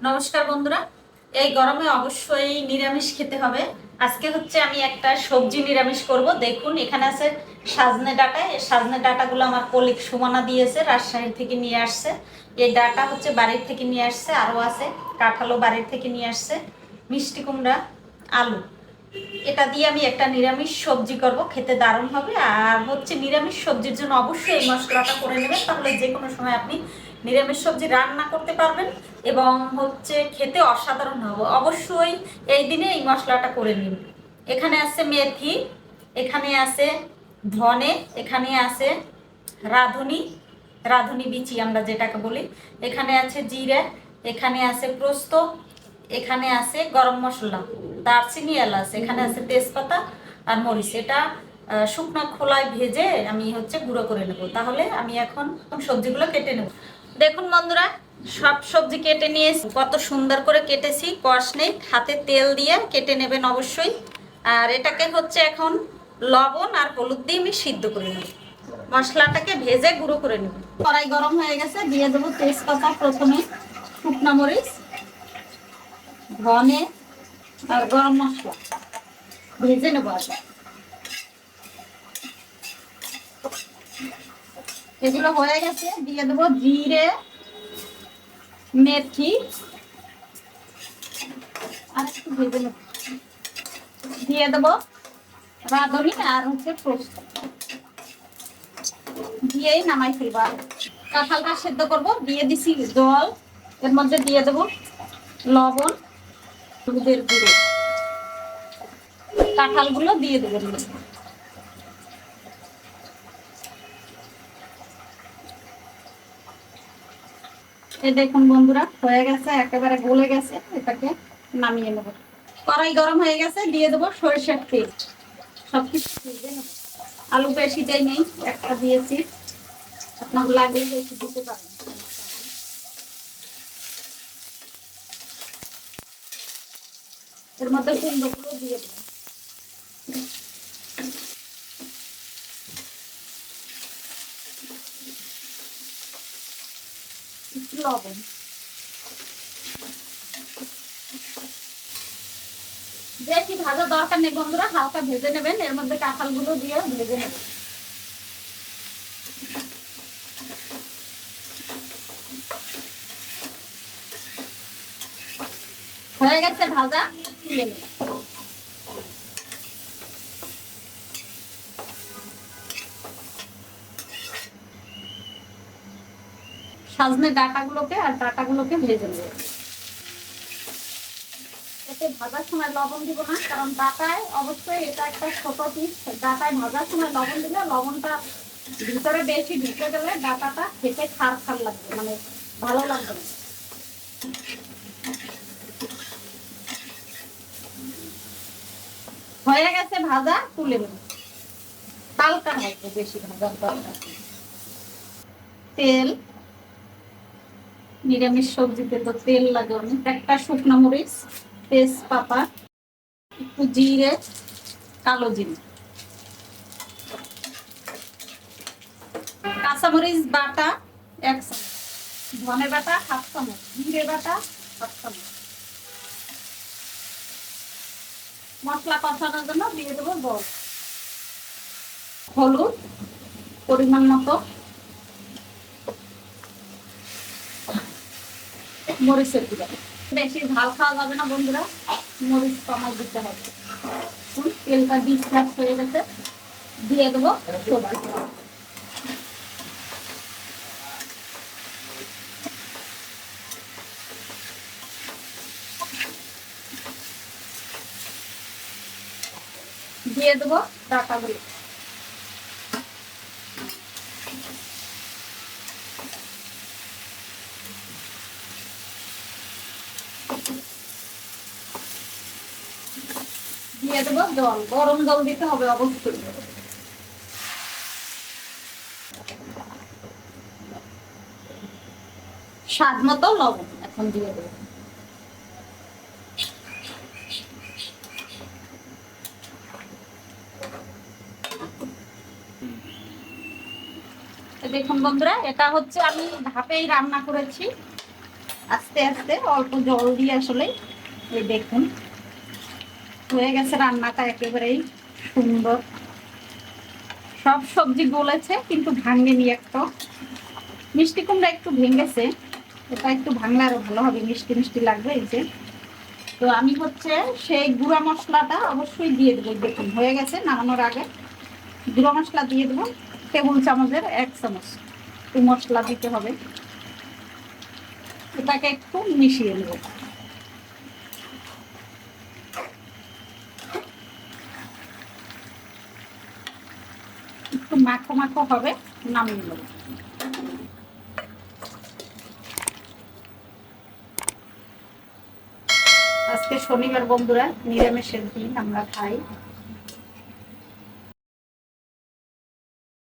নমস্কার বন্ধুরা। এই গরমে অবশ্যই নিরামিষ খেতে হবে। আজকে হচ্ছে আমি একটা সবজি নিরামিষ করব। দেখুন এখানে আছে সাজনে ডাঁটা। এই সাজনে ডাঁটাগুলো আমার কলিগ সুমনা দিয়েছে, রাজশাহী থেকে নিয়ে আসছে। এই ডাঁটা হচ্ছে বাড়ির থেকে নিয়ে আসছে, আরও আছে কাঁঠালও বাড়ির থেকে নিয়ে আসছে, মিষ্টি কুমড়া, আলু। এটা দিয়ে আমি একটা নিরামিষ সবজি করব, খেতে দারুণ হবে। আর হচ্ছে নিরামিষ সবজির জন্য অবশ্যই এই মশলাটা করে নেবেন, তাহলে যে কোনো সময় আপনি নিরামিষ সবজি রান্না করতে পারবেন এবং হচ্ছে খেতে অসাধারণ হবে। অবশ্যই এই দিনে এই মশলাটা করে নিন। এখানে আছে মেথি, এখানে আছে ধনে, এখানে আছে রাঁধুনি, রাঁধুনি বিচি আমরা যেটাকে বলি, এখানে আছে জিরে, এখানে আছে পোস্ত, এখানে আছে গরম মশলা, দারচিনি, এলাচ, এখানে আছে তেজপাতা আর মরিচ। এটা শুকনো খোলায় ভেজে আমি হচ্ছে গুঁড়ো করে নেব। তাহলে আমি এখন সবজিগুলো কেটে নেব। দেখুন বন্ধুরা, সব সবজি কেটে নিয়েছি, কত সুন্দর করে কেটেছি, কষ নেই। হাতে তেল দিয়ে কেটে নেবেন অবশ্যই। আর এটাকে হচ্ছে এখন লবণ আর হলুদ দিয়ে আমি সিদ্ধ করে নেব। মশলাটাকে ভেজে গুঁড়ো করে নেব। কড়াই গরম হয়ে গেছে, দিয়ে দেবো তেজপাতা, প্রথমে শুকনো মরিচ, ধনে আর গরম মশলা ভেজে নেব। এগুলো হয়ে গেছে, দিয়ে দেবো জিরে, মেথি আর একটু ভেজে নেব, দিয়ে দেবো রাঁধুনি আর হচ্ছে পোস্ত, দিয়েই নামাই ফেলবো। কাঁঠালটা সেদ্ধ করব, দিয়ে দিছি জল, এর মধ্যে দিয়ে দেবো লবণ, হলুদের গুঁড়ো, কাঁঠালগুলো দিয়ে দেবো। এই দেখুন বন্ধুরা, হয়ে গেছে, একেবারে গলে গেছে। এটাকে নামিয়ে নেব। কড়াই গরম হয়ে গেছে, দিয়ে দেবো সরিষার তেল। সবকিছু ভেজে নেব। আলু বেশি দেয় নেই, একটা দিয়েছি, আপনার লাগলে বেশি দিতে পারেন। এর মধ্যে কুমড়োগুলো দিয়ে দেবো, একটু লবণ। বেশি ভাজা দরকার নেই বন্ধুরা, হালকা ভেজে নেবেন। এর মধ্যে কাঁঠালগুলো দিয়ে ভেজে নেবেন। হয়ে গেছে ভাজা, তুলে নেবেন। সাজনে ডাঁটাগুলোকে আর ডাঁটাগুলোকে ভেজে নেবেন। এতে ভাজার সময় লবণ দিব না, কারণ ডাঁটায় অবশ্যই এটা একটা ছোট পিস। ডাঁটায় ভাজার সময় লবণ দিলে লবণটা ভিতরে বেশি ঢুকে গেলে ডাঁটাটা খেতে খার খার লাগবে, মানে ভালো লাগবে না। হয়ে গেছে ভাজা, তুলে নেব। হালকা ভাজবো, বেশি ভাজার দরকার। তেল, নিরামিষ সবজিতে তো তেল লাগে অনেক। একটা শুকনো মরিচ, তেজপাতা, একটু জিরে, কালো জিরে, কাঁচামরিচ বাটা 1 চামচ, ধনে বাটা 1/2 চামচ, জিরে বাটা 1/2 চামচ। মশলা কষানোর জন্য দিয়ে দেবো জল, হলুদ পরিমাণ মতো, মরিচের গুঁড়া। বেশি ঝাল খাওয়া যাবে না বন্ধুরা, মরিচ কমাই দিতে হবে। তেলটা 20 গ্লাস হয়ে গেছে, দিয়ে দেবো সবজি। দিয়ে দেবো ডাঁটাগুলো, দিয়ে দেবো জল, গরম জল দিতে হবে অবশ্যই। স্বাদ মতো লবণ এখন দিয়ে দেবো। দেখুন বন্ধুরা, এটা হচ্ছে আমি ধাপেই রান্না করেছি। আস্তে আস্তে অল্প জল দিয়ে আসলে এই দেখুন হয়ে গেছে রান্নাটা একেবারেই সুন্দর। সব সবজি গলেছে কিন্তু ভাঙেনি একটা। মিষ্টি কুমড়া একটু ভেঙেছে, এটা একটু ভাঙলে আরো ভালো হবে, মিষ্টি মিষ্টি লাগবে। এই যে তো আমি হচ্ছে সেই গুঁড়া মশলাটা অবশ্যই দিয়ে দেবো। দেখুন হয়ে গেছে, নামানোর আগে গুঁড়া মশলা দিয়ে দেবো টেবিল চামচের 1 চামচ একটু মশলা দিতে হবে। এটাকে একটু মিশিয়ে নেব। একটু মাখো মাখো হবে, নামিয়ে নেব। আজকে শনিবার বন্ধুরা, নিরামিষের দিন, আমরা খাই।